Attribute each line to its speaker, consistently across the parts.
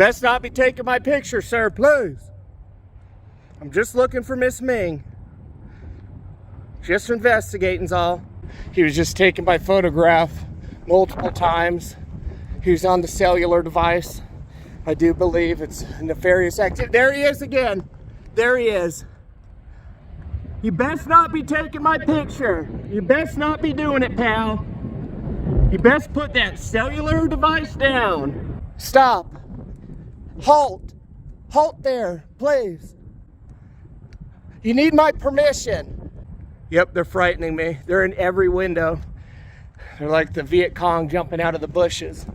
Speaker 1: best not be taking my picture, sir, please. I'm just looking for Miss Ming. Just investigating's all. He was just taking my photograph multiple times. He was on the cellular device. I do believe it's nefarious activity. There he is again. There he is. You best not be taking my picture. You best not be doing it, pal. You best put that cellular device down. Stop. Halt. Halt there, please. You need my permission. Yep, they're frightening me. They're in every window. They're like the Viet Cong jumping out of the bushes.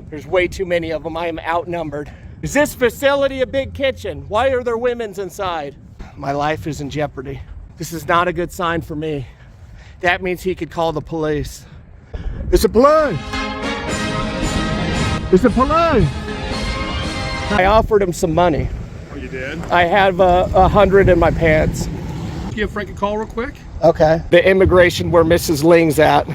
Speaker 1: There's way too many of them. I am outnumbered. Is this facility a big kitchen? Why are there women's inside? My life is in jeopardy. This is not a good sign for me. That means he could call the police. It's a police! It's a police! I offered him some money.
Speaker 2: Oh, you did?
Speaker 1: I have 100 in my pants.
Speaker 2: Give Frank a call real quick.
Speaker 1: Okay. The immigration where Mrs. Ling's at.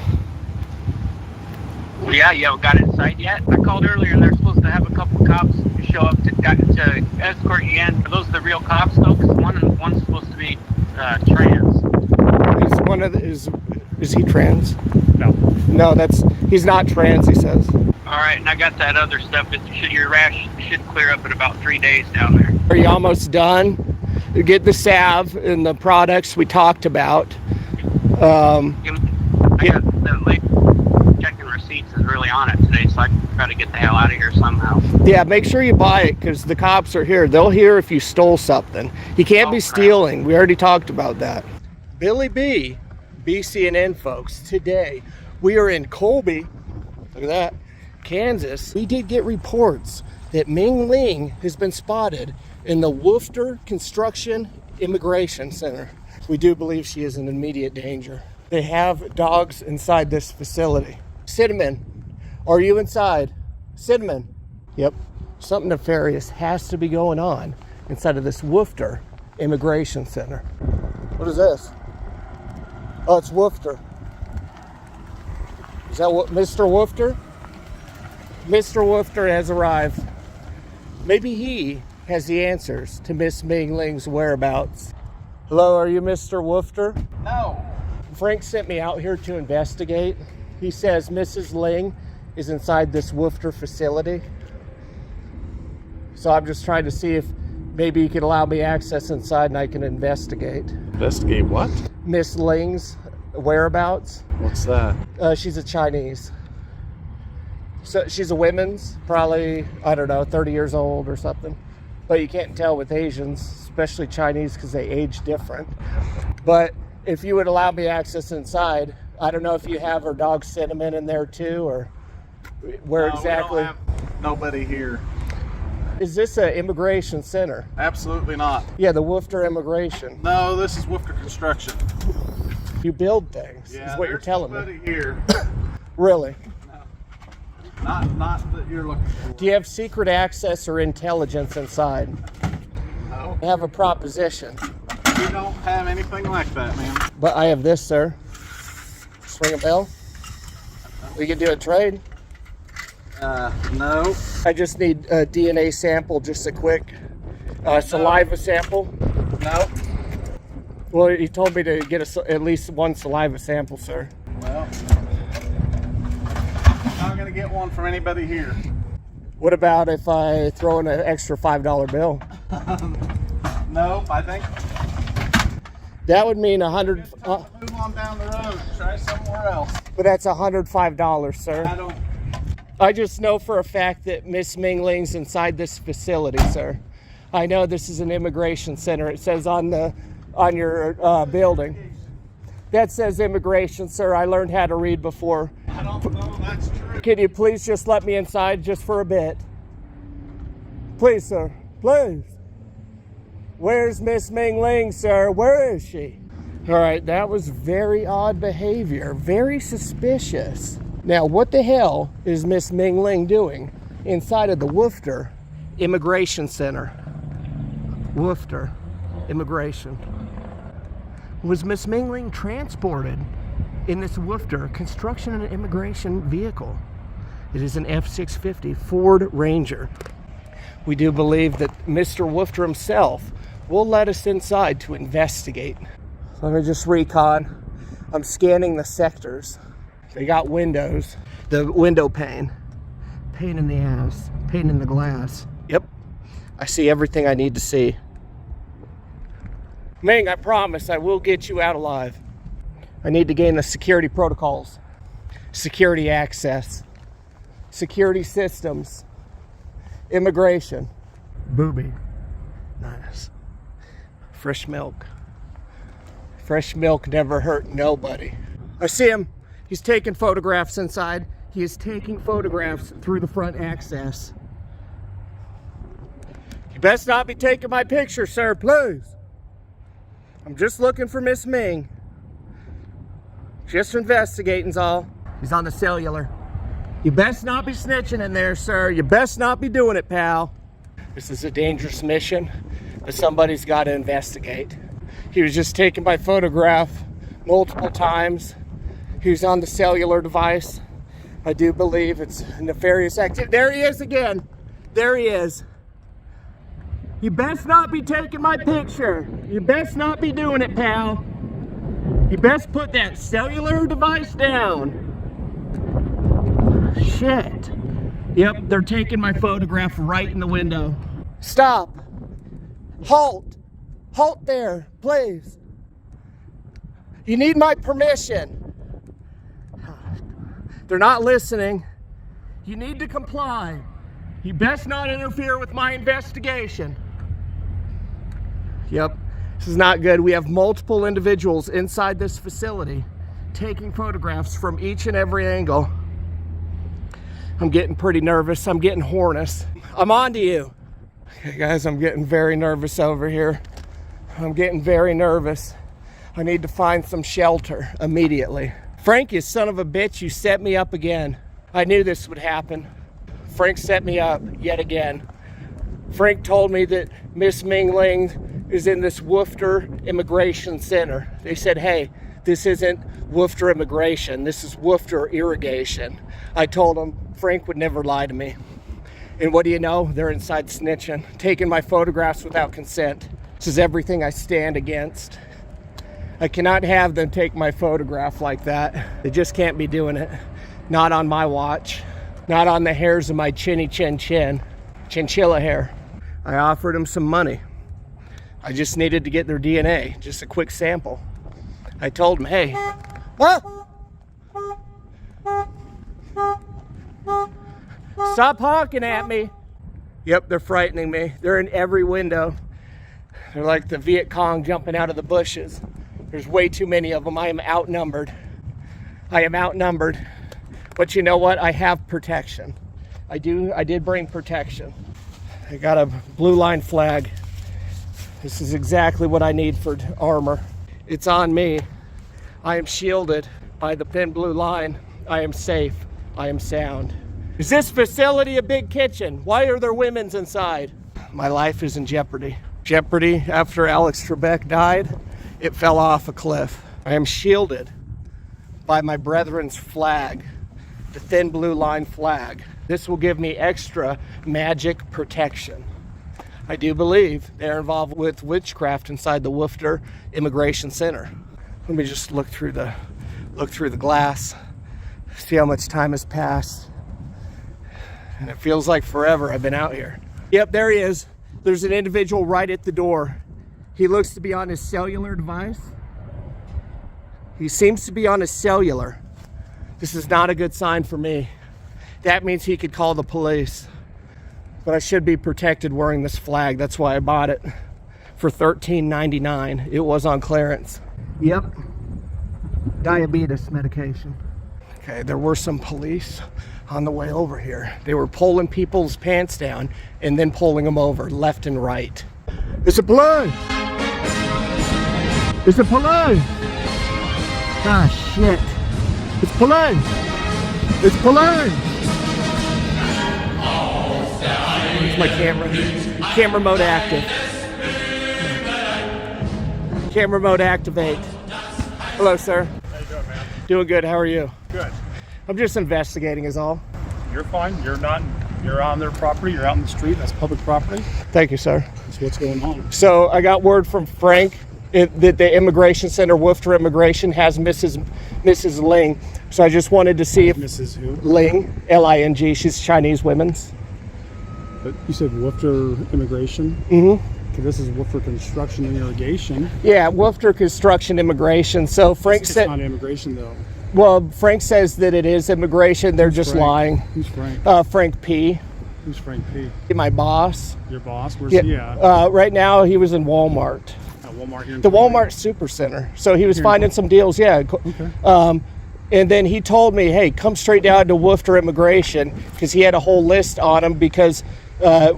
Speaker 3: Yeah, you haven't got it in sight yet? I called earlier and they're supposed to have a couple of cops show up to escort you in. Are those the real cops though? Because one's supposed to be trans.
Speaker 1: Is he trans?
Speaker 2: No.
Speaker 1: No, he's not trans, he says.
Speaker 3: Alright, and I got that other stuff. Your rash should clear up in about 3 days down there.
Speaker 1: Are you almost done? You get the salve and the products we talked about.
Speaker 3: I got the lady checking receipts is really on it today, so I try to get the hell out of here somehow.
Speaker 1: Yeah, make sure you buy it because the cops are here. They'll hear if you stole something. You can't be stealing. We already talked about that. Billy B, BCNN folks, today we are in Colby, look at that, Kansas. We did get reports that Ming Ling has been spotted in the Worcester Construction Immigration Center. We do believe she is in immediate danger. They have dogs inside this facility. Cinnamon, are you inside? Cinnamon. Yep, something nefarious has to be going on inside of this Worcester Immigration Center. What is this? Oh, it's Worcester. Is that what, Mr. Worcester? Mr. Worcester has arrived. Maybe he has the answers to Miss Ming Ling's whereabouts. Hello, are you Mr. Worcester?
Speaker 2: No.
Speaker 1: Frank sent me out here to investigate. He says Mrs. Ling is inside this Worcester facility. So I'm just trying to see if maybe you could allow me access inside and I can investigate.
Speaker 2: Investigate what?
Speaker 1: Miss Ling's whereabouts.
Speaker 2: What's that?
Speaker 1: She's a Chinese. So she's a women's, probably, I don't know, 30 years old or something. But you can't tell with Asians, especially Chinese, because they age different. But if you would allow me access inside, I don't know if you have her dog Cinnamon in there too, or where exactly.
Speaker 2: We don't have nobody here.
Speaker 1: Is this an immigration center?
Speaker 2: Absolutely not.
Speaker 1: Yeah, the Worcester Immigration.
Speaker 2: No, this is Worcester Construction.
Speaker 1: You build things,
Speaker 2: Yeah,
Speaker 1: is what you're telling me.
Speaker 2: There's nobody here.
Speaker 1: Really?
Speaker 2: No. Not that you're looking for.
Speaker 1: Do you have secret access or intelligence inside?
Speaker 2: No.
Speaker 1: I have a proposition.
Speaker 2: We don't have anything like that, man.
Speaker 1: But I have this, sir. Ring a bell? We can do a trade.
Speaker 2: No.
Speaker 1: I just need a DNA sample, just a quick saliva sample.
Speaker 2: No.
Speaker 1: Well, he told me to get at least one saliva sample, sir.
Speaker 2: Well, I'm not going to get one from anybody here.
Speaker 1: What about if I throw in an extra $5 bill?
Speaker 2: No, I think.
Speaker 1: That would mean 100.
Speaker 2: Move on down the road. Try somewhere else.
Speaker 1: But that's $105, sir.
Speaker 2: I don't.
Speaker 1: I just know for a fact that Miss Ming Ling's inside this facility, sir. I know this is an immigration center. It says on your building. That says immigration, sir. I learned how to read before.
Speaker 2: I don't know that's true.
Speaker 1: Can you please just let me inside just for a bit? Please, sir. Please. Where's Miss Ming Ling, sir? Where is she? All right, that was very odd behavior. Very suspicious. Now, what the hell is Miss Ming Ling doing inside of the Worcester Immigration Center? Worcester Immigration. Was Miss Ming Ling transported in this Worcester Construction and Immigration vehicle? It is an F-650 Ford Ranger. We do believe that Mr. Woofter himself will let us inside to investigate. Let me just recon. I'm scanning the sectors. They got windows. The window pane. Pain in the ass. Pain in the glass. Yep. I see everything I need to see. Ming, I promise I will get you out alive. I need to gain the security protocols. Security access. Security systems. Immigration. Booby. Nice. Fresh milk. Fresh milk never hurt nobody. I see him. He's taking photographs inside. He is taking photographs through the front access. You best not be taking my picture, sir, please. I'm just looking for Miss Ming. Just investigating's all. He's on the cellular. You best not be snitching in there, sir. You best not be doing it, pal. This is a dangerous mission, but somebody's got to investigate. He was just taking my photograph multiple times. He was on the cellular device. I do believe it's nefarious activity. There he is again. There he is. You best not be taking my picture. You best not be doing it, pal. You best put that cellular device down. Shit. Yep, they're taking my photograph right in the window. Stop. Halt. Halt there, please. You need my permission. They're not listening. You need to comply. You best not interfere with my investigation. Yep, this is not good. We have multiple individuals inside this facility taking photographs from each and every angle. I'm getting pretty nervous. I'm getting hornous. I'm on to you. Okay, guys, I'm getting very nervous over here. I'm getting very nervous. I need to find some shelter immediately. Frank, you son of a bitch, you set me up again. I knew this would happen. Frank set me up yet again. Frank told me that Miss Ming Ling is in this Woofter Immigration Center. They said, hey, this isn't Woofter Immigration, this is Woofter Irrigation. I told him Frank would never lie to me. And what do you know? They're inside snitching, taking my photographs without consent. This is everything I stand against. I cannot have them take my photograph like that. They just can't be doing it. Not on my watch. Not on the hairs of my chinny chin chin. Chinchilla hair. I offered them some money. I just needed to get their DNA. Just a quick sample. I told them, hey. Stop honking at me. Yep, they're frightening me. They're in every window. They're like the Viet Cong jumping out of the bushes. There's way too many of them. I am outnumbered. I am outnumbered. But you know what? I have protection. I did bring protection. I got a blue line flag. This is exactly what I need for armor. It's on me. I am shielded by the thin blue line. I am safe. I am sound. Is this facility a big kitchen? Why are there women's inside? My life is in jeopardy. Jeopardy after Alex Trebek died. It fell off a cliff. I am shielded by my brethren's flag, the thin blue line flag. This will give me extra magic protection. I do believe they're involved with witchcraft inside the Woofter Immigration Center. Let me just look through the glass, see how much time has passed. And it feels like forever I've been out here. Yep, there he is. There's an individual right at the door. He looks to be on his cellular device. He seems to be on his cellular. This is not a good sign for me. That means he could call the police. But I should be protected wearing this flag. That's why I bought it for $13.99. It was on clearance. Yep. Diabetes medication. Okay, there were some police on the way over here. They were pulling people's pants down and then pulling them over left and right. It's a police! It's a police! Ah, shit. It's police! It's police! Here's my camera. Camera mode active. Camera mode activate. Hello, sir.
Speaker 2: How you doing, man?
Speaker 1: Doing good. How are you?
Speaker 2: Good.
Speaker 1: I'm just investigating is all.
Speaker 2: You're fine. You're not
Speaker 4: You're on their property. You're out in the street. That's public property.
Speaker 1: Thank you, sir.
Speaker 4: That's what's going on.
Speaker 1: So I got word from Frank that the immigration center, Woofter Immigration, has Mrs. Ling. So I just wanted to see if
Speaker 4: Mrs. Who?
Speaker 1: Ling, L-I-N-G, she's Chinese women's.
Speaker 4: But you said Woofter Immigration?
Speaker 1: Mm-hmm.
Speaker 4: Okay, this is Woofter Construction and Irrigation.
Speaker 1: Yeah, Woofter Construction Immigration. So Frank
Speaker 4: It's
Speaker 1: said,
Speaker 4: not immigration though.
Speaker 1: well, Frank says that it is immigration. They're just
Speaker 4: Frank?
Speaker 1: lying.
Speaker 4: Who's Frank?
Speaker 1: Frank P.
Speaker 4: Who's Frank P?
Speaker 1: My boss.
Speaker 4: Your boss? Where's he at?
Speaker 1: Right now he was in Walmart.
Speaker 4: At Walmart here in
Speaker 1: The
Speaker 4: Colby?
Speaker 1: Walmart Supercenter. So he was
Speaker 4: Here in
Speaker 1: finding
Speaker 4: Colby.
Speaker 1: some deals, yeah.
Speaker 4: Okay.
Speaker 1: And then he told me, hey, come straight down to Woofter Immigration, because he had a whole list on him, because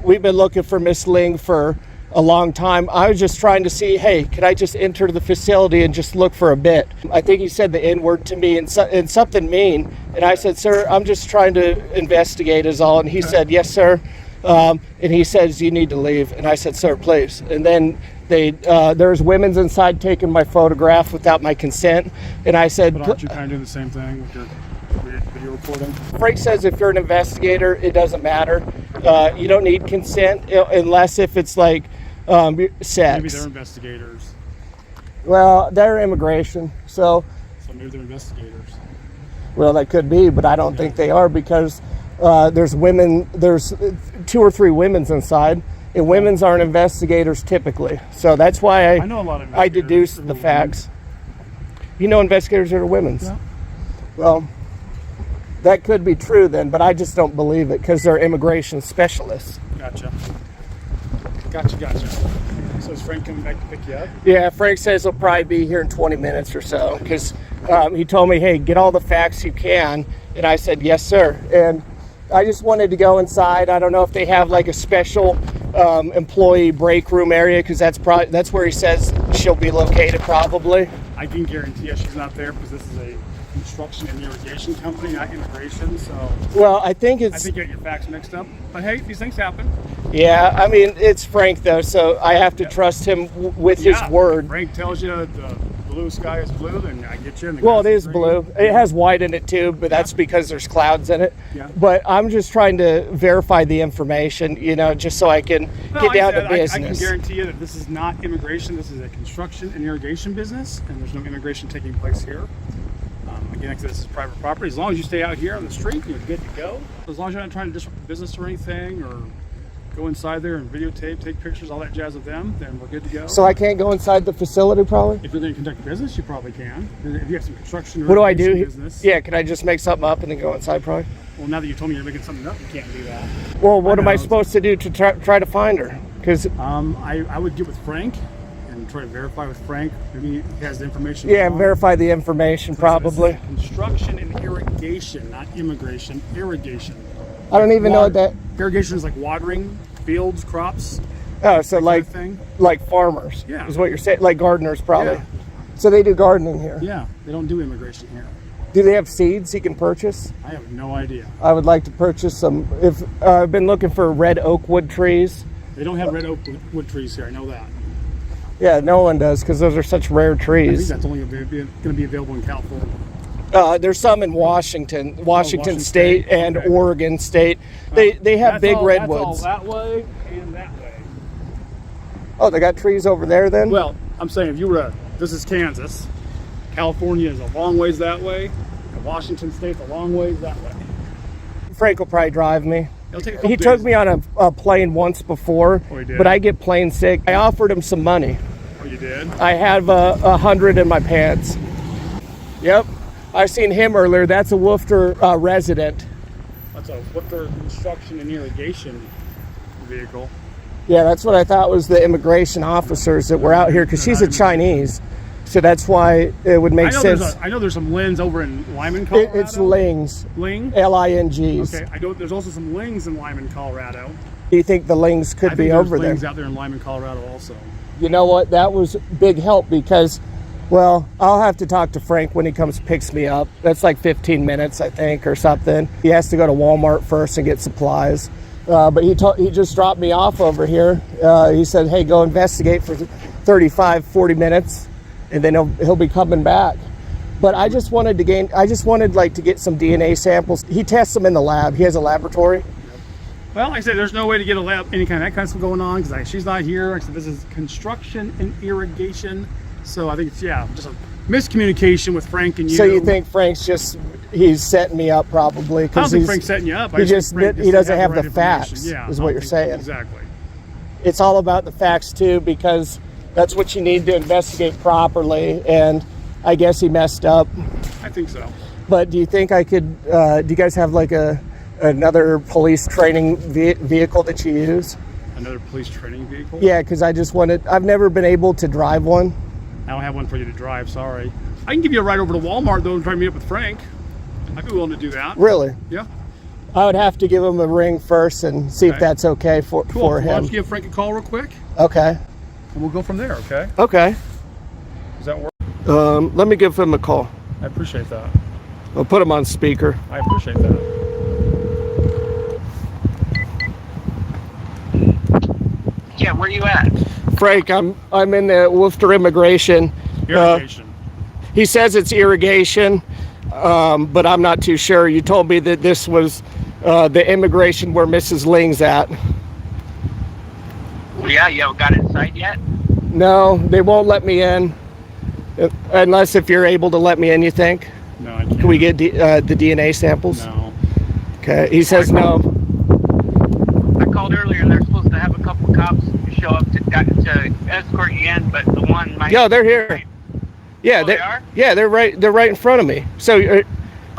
Speaker 1: we've been looking for Miss Ling for a long time. I was just trying to see, hey, could I just enter the facility and just look for a bit? I think he said the N-word to me and something mean. And I said, sir, I'm just trying to investigate is all. And he said, yes, sir. And he says, you need to leave. And I said, sir, please. And then there's women's inside taking my photograph without my consent. And I said,
Speaker 4: But aren't you kind of doing the same thing with your video recording?
Speaker 1: Frank says if you're an investigator, it doesn't matter. You don't need consent unless if it's like sex.
Speaker 4: Maybe they're investigators.
Speaker 1: Well, they're immigration. So,
Speaker 4: Maybe they're investigators.
Speaker 1: well, that could be, but I don't think they are, because there's 2 or 3 women's inside, and women's aren't investigators typically. So that's why
Speaker 4: I know a lot of
Speaker 1: I
Speaker 4: investigators
Speaker 1: deduced
Speaker 4: that
Speaker 1: the
Speaker 4: are
Speaker 1: facts. You know investigators that are women's.
Speaker 4: Yeah.
Speaker 1: Well, that could be true then, but I just don't believe it, because they're immigration specialists.
Speaker 4: Gotcha. So is Frank coming back to pick you up?
Speaker 1: Yeah, Frank says he'll probably be here in 20 minutes or so, because he told me, hey, get all the facts you can. And I said, yes, sir. And I just wanted to go inside. I don't know if they have like a special employee break room area, because that's where he says she'll be located probably.
Speaker 4: I can guarantee you she's not there, because this is a construction and irrigation company, not immigration. So
Speaker 1: Well, I think
Speaker 4: I
Speaker 1: it's,
Speaker 4: think you get your facts mixed up. But hey, these things happen.
Speaker 1: yeah, I mean, it's Frank though, so I have to trust him with his
Speaker 4: Yeah,
Speaker 1: word.
Speaker 4: Frank tells you the blue sky is blue, then I get you in the
Speaker 1: Well, it
Speaker 4: grass
Speaker 1: is
Speaker 4: green.
Speaker 1: blue. It has white in it too, but that's because there's clouds in it.
Speaker 4: Yeah.
Speaker 1: But I'm just trying to verify the information, just so I can
Speaker 4: No,
Speaker 1: get
Speaker 4: like
Speaker 1: down
Speaker 4: I
Speaker 1: to
Speaker 4: said,
Speaker 1: business.
Speaker 4: I can guarantee you that this is not immigration. This is a construction and irrigation business, and there's no immigration taking place here. Again, this is private property. As long as you stay out here on the street, you're good to go. As long as you're not trying to disrupt the business or anything, or go inside there and videotape, take pictures, all that jazz of them, then we're good to go.
Speaker 1: So I can't go inside the facility probably?
Speaker 4: If you're going to conduct business, you probably can. If you have some construction or
Speaker 1: What do I do?
Speaker 4: irrigation business,
Speaker 1: Yeah, can I just make something up and then go inside probably?
Speaker 4: well, now that you told me you're making something up, you can't do that.
Speaker 1: Well, what am I
Speaker 4: know.
Speaker 1: supposed to do to try to find her? Because,
Speaker 4: I would get with Frank and try to verify with Frank. Maybe he has the information.
Speaker 1: yeah,
Speaker 4: wrong.
Speaker 1: verify the information probably.
Speaker 4: This is construction and irrigation, not immigration. Irrigation.
Speaker 1: I don't even know what that,
Speaker 4: Irrigation is like watering fields, crops.
Speaker 1: oh, so like
Speaker 4: thing.
Speaker 1: farmers
Speaker 4: Yeah.
Speaker 1: is what you're saying, like gardeners probably.
Speaker 4: Yeah.
Speaker 1: So they do gardening here.
Speaker 4: Yeah, they don't do immigration here.
Speaker 1: Do they have seeds he can purchase?
Speaker 4: I have no idea.
Speaker 1: I would like to purchase some. If I've been looking for red oak wood trees.
Speaker 4: They don't have red oak wood trees here. I know that.
Speaker 1: Yeah, no one does, because those are such rare
Speaker 4: I think
Speaker 1: trees.
Speaker 4: that's only going to be available in California.
Speaker 1: There's some in Washington
Speaker 4: Washington
Speaker 1: State, and
Speaker 4: okay.
Speaker 1: Oregon State. They have big redwoods.
Speaker 4: That's all that way and that way.
Speaker 1: Oh, they got trees over there then?
Speaker 4: Well, I'm saying if you were this is Kansas. California is a long ways that way. And Washington State's a long ways that way.
Speaker 1: Frank will probably drive me.
Speaker 4: It'll take a couple
Speaker 1: He took
Speaker 4: days.
Speaker 1: me on a plane once before,
Speaker 4: Oh, he did?
Speaker 1: but I get plane sick. I offered him some money.
Speaker 4: Oh, you did?
Speaker 1: I have 100 in my pants. Yep. I seen him earlier. That's a Woofter resident.
Speaker 4: That's a Woofter construction and irrigation vehicle.
Speaker 1: Yeah, that's what I thought was the immigration officers that were out here, because she's a Chinese. So that's why it would make sense.
Speaker 4: I know there's some Lins over in Lyman, Colorado.
Speaker 1: It's Lings.
Speaker 4: Ling?
Speaker 1: L-I-N-Gs.
Speaker 4: Okay, I know there's also some Lings in Lyman, Colorado.
Speaker 1: Do you think the Lings could
Speaker 4: I
Speaker 1: be
Speaker 4: think
Speaker 1: over
Speaker 4: there's
Speaker 1: there?
Speaker 4: Lings out there in Lyman, Colorado also.
Speaker 1: You know what? That was big help, because, well, I'll have to talk to Frank when he comes picks me up. That's like 15 minutes, I think, or something. He has to go to Walmart first and get supplies. But he just dropped me off over here. He said, hey, go investigate for 35, 40 minutes, and then he'll be coming back. But I just wanted to get some DNA samples. He tests them in the lab. He has a laboratory.
Speaker 4: Well, like I said, there's no way to get any kind of stuff going on because she's not here. Like I said, this is construction and irrigation. So I think it's, yeah, just a miscommunication with Frank and you.
Speaker 1: So you think Frank's he's setting me up probably?
Speaker 4: I don't think Frank's setting you up.
Speaker 1: He doesn't have the facts,
Speaker 4: yeah,
Speaker 1: is what you're saying.
Speaker 4: Exactly.
Speaker 1: It's all about the facts too, because that's what you need to investigate properly. And I guess he messed up.
Speaker 4: I think so.
Speaker 1: But do you think I could, do you guys have like another police training vehicle that you use?
Speaker 4: Another police training vehicle?
Speaker 1: Yeah, because I've never been able to drive one.
Speaker 4: I don't have one for you to drive, sorry. I can give you a ride over to Walmart though and try to meet up with Frank. I'd be willing to do that.
Speaker 1: Really?
Speaker 4: Yeah.
Speaker 1: I would have to give him a ring first and see if that's okay for
Speaker 4: Why
Speaker 1: him.
Speaker 4: don't you give Frank a call real quick?
Speaker 1: Okay.
Speaker 4: And we'll go from there, okay?
Speaker 1: Okay.
Speaker 4: Does that work?
Speaker 1: Let me give him a call.
Speaker 4: I appreciate that.
Speaker 1: I'll put him on speaker.
Speaker 4: I appreciate that.
Speaker 3: Yeah, where you at?
Speaker 1: Frank, I'm in the Worcester Immigration.
Speaker 4: Irrigation.
Speaker 1: He says it's irrigation, but I'm not too sure. You told me that this was the immigration where Mrs. Ling's at.
Speaker 3: Yeah, you haven't got it inside yet?
Speaker 1: No, they won't let me in. Unless if you're able to let me in, you think?
Speaker 4: No, I can't.
Speaker 1: Can we get the DNA samples?
Speaker 4: No.
Speaker 1: Okay, he says no.
Speaker 3: I called earlier and they're supposed to have a couple of cops show up to escort you in, but the one might...
Speaker 1: Yeah, they're here. Yeah,
Speaker 3: Oh, they are?
Speaker 1: Yeah, they're right in front of me. So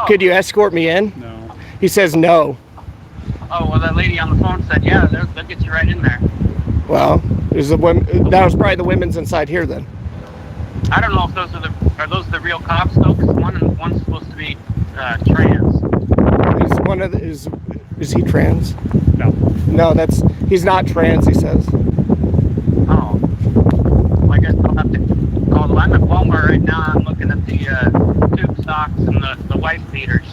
Speaker 1: could you escort me in?
Speaker 4: No.
Speaker 1: He says no.
Speaker 3: Oh, well, that lady on the phone said, yeah, they'll get you right in there.
Speaker 1: Well, that was probably the women's inside here then.
Speaker 3: I don't know if those the real cops though, because one's supposed to be trans.
Speaker 1: Is he trans?
Speaker 4: No.
Speaker 1: No, he's not trans, he says.
Speaker 3: Oh. Well, I guess I'll have to call them. I'm at Walmart right now. I'm looking at the tube socks and the wife beaters.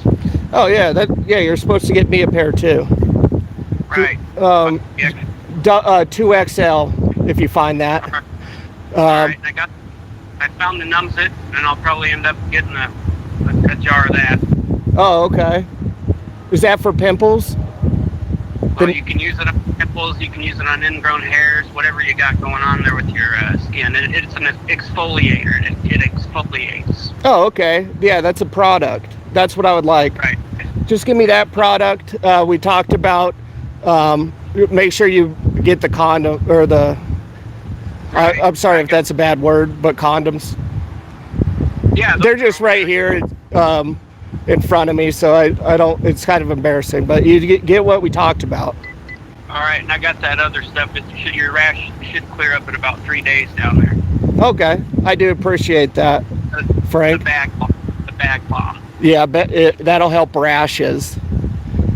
Speaker 1: Oh yeah, you're supposed to get me a pair too.
Speaker 3: Right. Yeah.
Speaker 1: 2XL if you find that.
Speaker 3: All right. I found the numbsit, and I'll probably end up getting a jar of that.
Speaker 1: Oh, okay. Is that for pimples?
Speaker 3: Well, you can use it on pimples, you can use it on ingrown hairs, whatever you got going on there with your skin. It's an exfoliator. It exfoliates.
Speaker 1: Oh, okay. Yeah, that's a product. That's what I would like.
Speaker 3: Right.
Speaker 1: Just give me that product. We talked about, make sure you get the condom, or the,
Speaker 3: Right.
Speaker 1: I'm sorry if that's a bad word, but condoms.
Speaker 3: Yeah.
Speaker 1: They're just right here in front of me, so I don't, it's kind of embarrassing, but you get what we talked about.
Speaker 3: All right, and I got that other stuff. Your rash should clear up in about 3 days down there.
Speaker 1: Okay, I do appreciate that, Frank.
Speaker 3: The bag bomb.
Speaker 1: Yeah, that'll help rashes.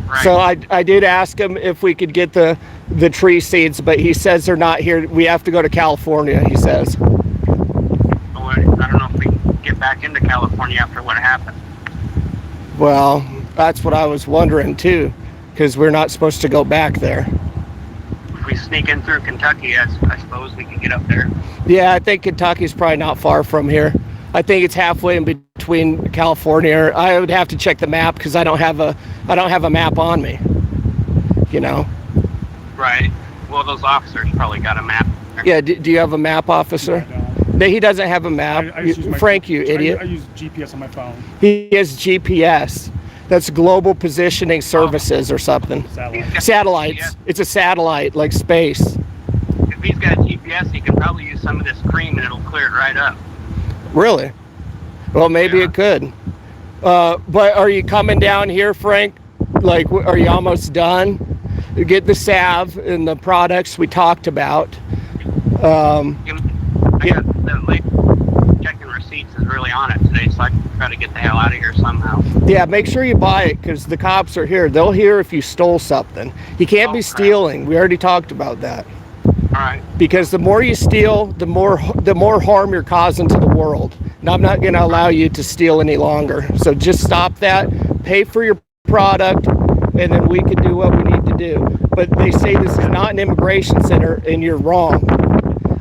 Speaker 3: Right.
Speaker 1: So I did ask him if we could get the tree seeds, but he says they're not here. We have to go to California, he says.
Speaker 3: Oh, I don't know if we can get back into California after what happened.
Speaker 1: Well, that's what I was wondering too, because we're not supposed to go back there.
Speaker 3: If we sneak in through Kentucky, I suppose we can get up there.
Speaker 1: Yeah, I think Kentucky's probably not far from here. I think it's halfway in between California. I would have to check the map because I don't have a map on me. You know.
Speaker 3: Right. Well, those officers probably got a map.
Speaker 1: Yeah. Do you have a map, officer? No, he doesn't have a map.
Speaker 4: I just use my
Speaker 1: Frank,
Speaker 4: phone.
Speaker 1: you idiot.
Speaker 4: I use GPS on my phone.
Speaker 1: He has GPS. That's Global Positioning Services or something. Satellites.
Speaker 3: GPS.
Speaker 1: It's a satellite, like space.
Speaker 3: If he's got GPS, he can probably use some of this cream and it'll clear it right up.
Speaker 1: Really? Well, maybe
Speaker 3: Yeah.
Speaker 1: it could. But are you coming down here, Frank? Like, are you almost done? You get the salve and the products we talked about.
Speaker 3: I got the lady checking receipts is really on it today, so I can try to get the hell out of here somehow.
Speaker 1: Yeah, make sure you buy it because the cops are here. They'll hear if you stole something. You can't be
Speaker 3: Crap.
Speaker 1: stealing. We already talked about that.
Speaker 3: All right.
Speaker 1: Because the more you steal, the more harm you're causing to the world. And I'm not going to allow you to steal any longer. So just stop that, pay for your product, and then we can do what we need to do. But they say this is not an immigration center, and you're wrong.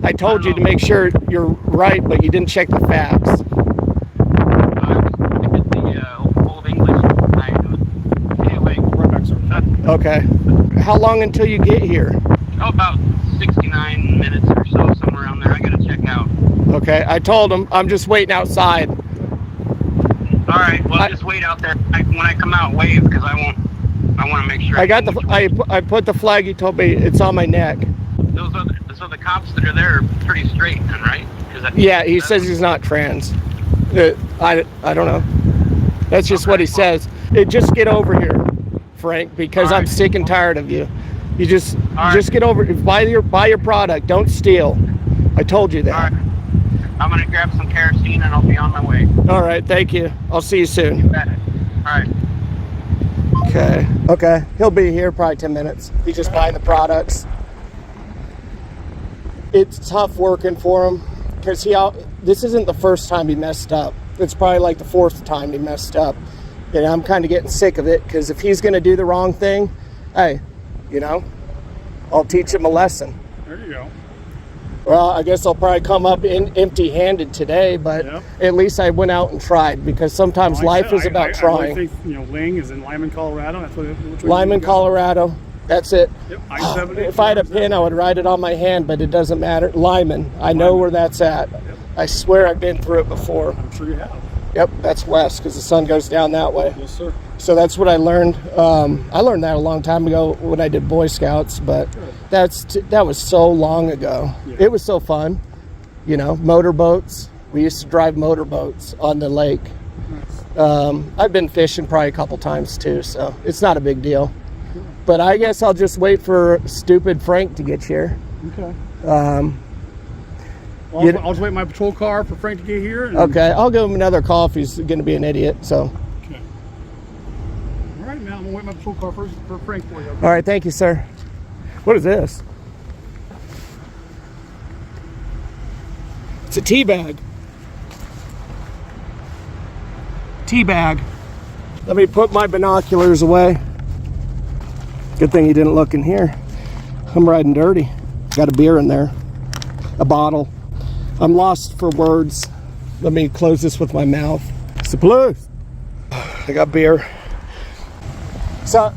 Speaker 1: I told you to make sure you're right, but you didn't check the facts.
Speaker 3: I was going to get the old English. Anyway,
Speaker 4: Right back, sir.
Speaker 1: Okay. how long until you get here?
Speaker 3: Oh, about 69 minutes or so, somewhere around there. I gotta check out.
Speaker 1: Okay, I told him I'm just waiting outside.
Speaker 3: All right, well, just wait out there. When I come out, wave, because I want to make sure.
Speaker 1: I got I put the flag. He told me it's on my neck.
Speaker 3: So the cops that are there are pretty straight, then, right?
Speaker 1: Yeah, he says he's not trans. I don't know. That's just what he says. Just get over here, Frank, because I'm sick and tired of you. You just get over. Buy your product. Don't steal. I told you that.
Speaker 3: All right. I'm gonna grab some kerosene and I'll be on my way.
Speaker 1: All right, thank you. I'll see you soon.
Speaker 3: You bet. All right.
Speaker 1: Okay. He'll be here probably 10 minutes. He's just buying the products. It's tough working for him because this isn't the first time he messed up. It's probably like the fourth time he messed up. And I'm kind of getting sick of it because if he's going to do the wrong thing, hey, I'll teach him a lesson.
Speaker 4: There you go.
Speaker 1: Well, I guess I'll probably come up empty-handed today, but at least I went out and tried because sometimes life is about trying.
Speaker 4: I think Ling is in Lyman, Colorado. That's what
Speaker 1: Lyman, Colorado. That's it.
Speaker 4: Yep. I-70.
Speaker 1: If I had a pin, I would write it on my hand, but it doesn't matter. Lyman. I know where that's at.
Speaker 4: Yep.
Speaker 1: I swear I've been through it before.
Speaker 4: I'm sure you have.
Speaker 1: Yep, that's west because the sun goes down that way.
Speaker 4: Yes, sir.
Speaker 1: So that's what I learned. I learned that a long time ago when I did Boy Scouts, but that was so long ago. Yeah. It was so fun, motorboats. We used to drive motorboats on the lake. Nice. I've been fishing probably a couple times too, so it's not a big deal. But I guess I'll just wait for stupid Frank to get here.
Speaker 4: Okay.
Speaker 1: I'll
Speaker 4: just wait my patrol car for Frank to get here.
Speaker 1: Okay, I'll give him another call if he's going to be an idiot. So.
Speaker 4: Okay. All right, now I'm gonna wait my patrol car for Frank for you. Okay?
Speaker 1: All right, thank you, sir. What is this? It's a tea bag. Tea bag. Let me put my binoculars away. Good thing you didn't look in here. I'm riding dirty. Got a beer in there. A bottle. I'm lost for words. Let me close this with my mouth. Supplies. I got beer. So,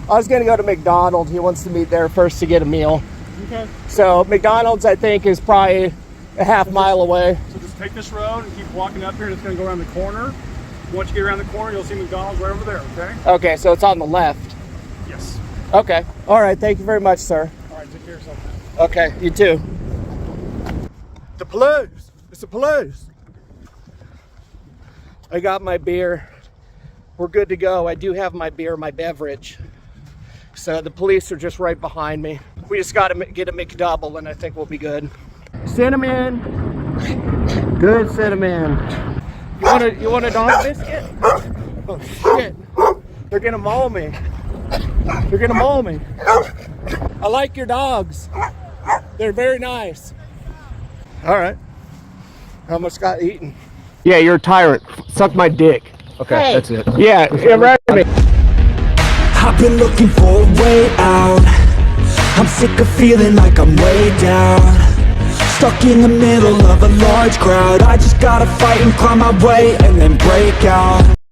Speaker 1: I was going to go to McDonald's. He wants to meet there first to get a meal.
Speaker 4: Okay.
Speaker 1: So, McDonald's, I think, is probably a half mile away.
Speaker 4: So just take this road and keep walking up here, and it's going to go around the corner. Once you get around the corner, you'll see McDonald's right over there, okay?
Speaker 1: Okay, so it's on the left.
Speaker 4: Yes.
Speaker 1: Okay. All right, thank you very much, sir.
Speaker 4: All right, take care of yourself now.
Speaker 1: Okay, you too. The police. It's the police. I got my beer. We're good to go. I do have my beer, my beverage. So the police are just right behind me. We just got to get a McDouble and I think we'll be good. Cinnamon. Good cinnamon. You want a dog biscuit? Oh shit. They're gonna maul me. They're gonna maul me. I like your dogs. They're very nice. All right. I almost got eaten. Yeah, you're a tyrant. Suck my dick.
Speaker 5: Okay, that's it.
Speaker 1: Yeah, right.
Speaker 5: I've been looking for a way out. I'm sick of feeling like I'm way down. Stuck in the middle of a large crowd. I just gotta fight and climb my way and then break out.